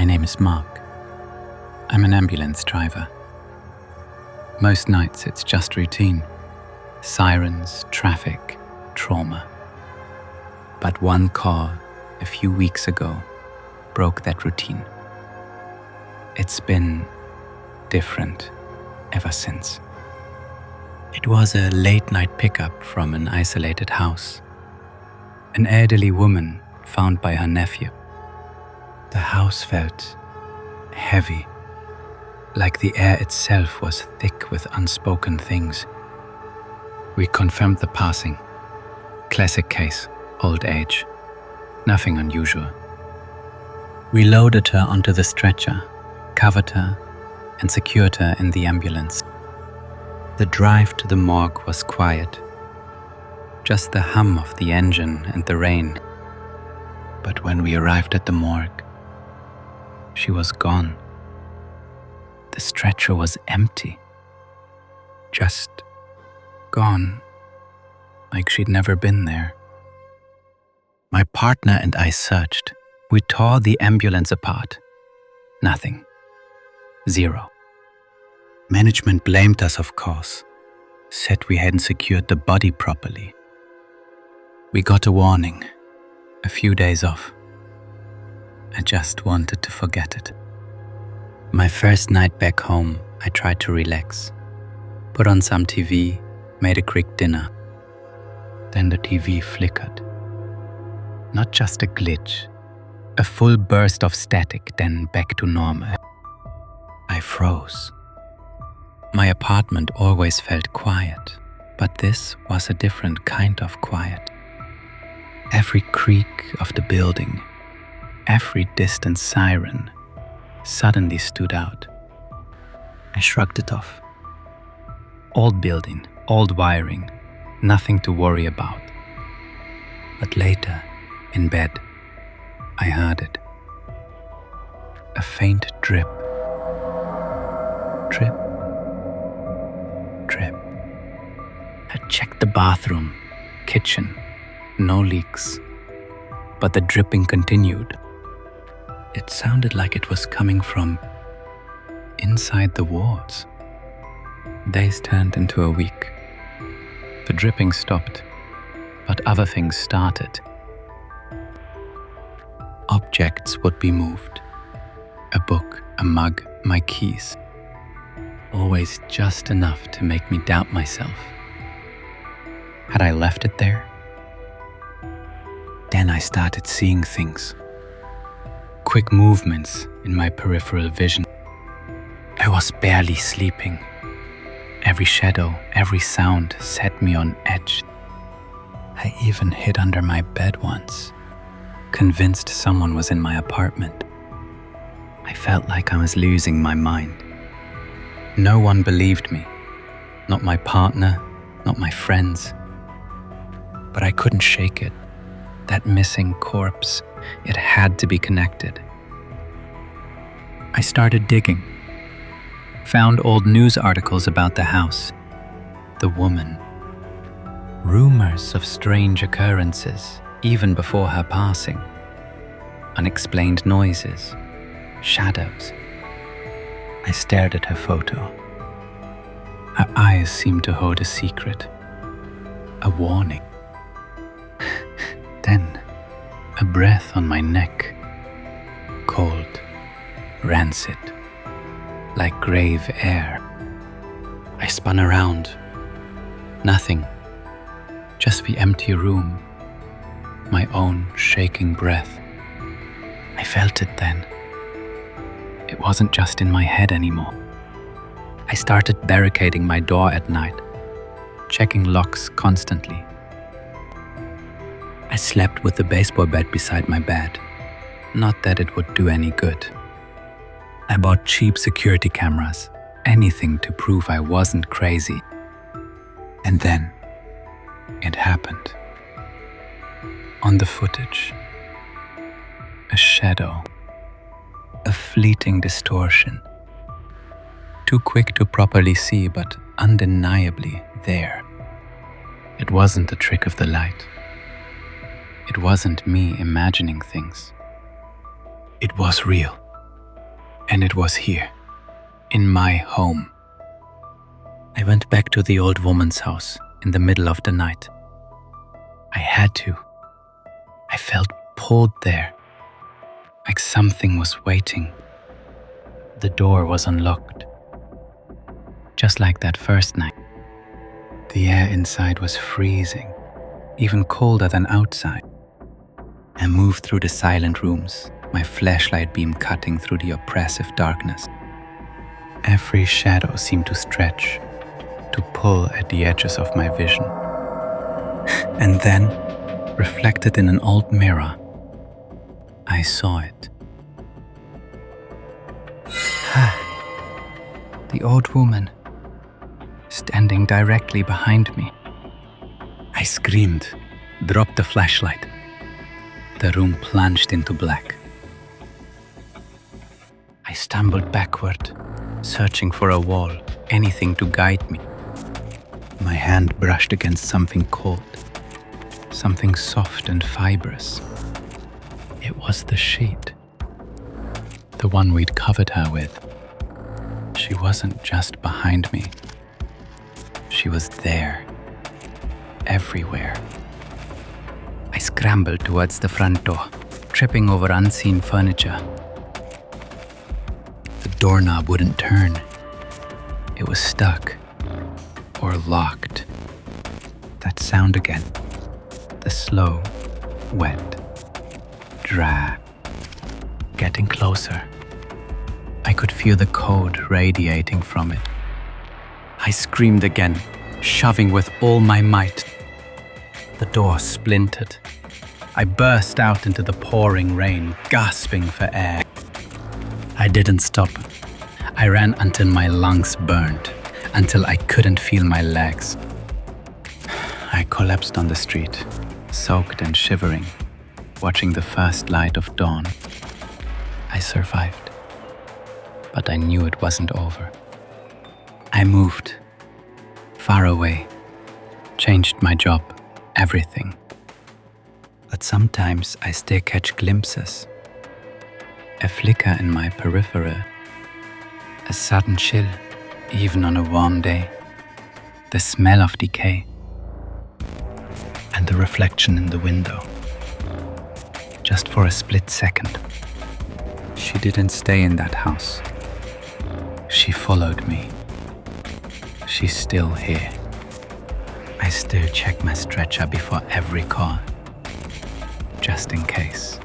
My name is Mark. I'm an ambulance driver. Most nights it's just routine. Sirens, traffic, trauma. But one call a few weeks ago broke that routine. It's been different ever since. It was a late-night pickup from an isolated house. An elderly woman found by her nephew. The house felt heavy, like the air itself was thick with unspoken things. We confirmed the passing. Classic case, old age. Nothing unusual. We loaded her onto the stretcher, covered her, and secured her in the ambulance. The drive to the morgue was quiet. Just the hum of the engine and the rain. But when we arrived at the morgue, she was gone. The stretcher was empty. Just gone, like she'd never been there. My partner and I searched. We tore the ambulance apart. Nothing. Zero. Management blamed us, of course. Said we hadn't secured the body properly. We got a warning. A few days off. I just wanted to forget it. My first night back home, I tried to relax. Put on some TV, made a quick dinner. Then the TV flickered. Not just a glitch, a full burst of static, then back to normal. I froze. My apartment always felt quiet, but this was a different kind of quiet. Every creak of the building, every distant siren suddenly stood out. I shrugged it off. Old building, old wiring, nothing to worry about. But later, in bed, I heard it. A faint drip. Drip. Drip. I checked the bathroom, kitchen, no leaks. But the dripping continued. It sounded like it was coming from inside the walls. Days turned into a week. The dripping stopped, but other things started. Objects would be moved. A book, a mug, my keys. Always just enough to make me doubt myself. Had I left it there? Then I started seeing things. Quick movements in my peripheral vision. I was barely sleeping. Every shadow, every sound set me on edge. I even hid under my bed once, convinced someone was in my apartment. I felt like I was losing my mind. No one believed me. Not my partner, not my friends. But I couldn't shake it. That missing corpse, it had to be connected. I started digging. Found old news articles about the house, the woman. Rumors of strange occurrences, even before her passing. Unexplained noises, shadows. I stared at her photo. Her eyes seemed to hold a secret, a warning. Then, a breath on my neck, cold, rancid, like grave air. I spun around. Nothing, just the empty room, my own shaking breath. I felt it then. It wasn't just in my head anymore. I started barricading my door at night, checking locks constantly. I slept with the baseball bat beside my bed. Not that it would do any good. I bought cheap security cameras, anything to prove I wasn't crazy. And then, it happened. On the footage, a shadow, a fleeting distortion. Too quick to properly see, but undeniably there. It wasn't a trick of the light. It wasn't me imagining things. It was real. And it was here, in my home. I went back to the old woman's house in the middle of the night. I had to. I felt pulled there, like something was waiting. The door was unlocked. Just like that first night. The air inside was freezing, even colder than outside. I moved through the silent rooms, my flashlight beam cutting through the oppressive darkness. Every shadow seemed to stretch, to pull at the edges of my vision. And then, reflected in an old mirror, I saw it. The old woman, standing directly behind me. I screamed, dropped the flashlight. The room plunged into black. I stumbled backward, searching for a wall, anything to guide me. My hand brushed against something cold, something soft and fibrous. It was the sheet, the one we'd covered her with. She wasn't just behind me. She was there, everywhere. I scrambled towards the front door, tripping over unseen furniture. The doorknob wouldn't turn. It was stuck or locked. That sound again, the slow, wet drag, getting closer. I could feel the cold radiating from it. I screamed again, shoving with all my might. The door splintered. I burst out into the pouring rain, gasping for air. I didn't stop. I ran until my lungs burned, until I couldn't feel my legs. I collapsed on the street, soaked and shivering, watching the first light of dawn. I survived, but I knew it wasn't over. I moved, far away, changed my job, everything. But sometimes I still catch glimpses. A flicker in my peripheral, a sudden chill, even on a warm day, the smell of decay, and the reflection in the window. Just for a split second. She didn't stay in that house. She followed me. She's still here. I still check my stretcher before every call, just in case.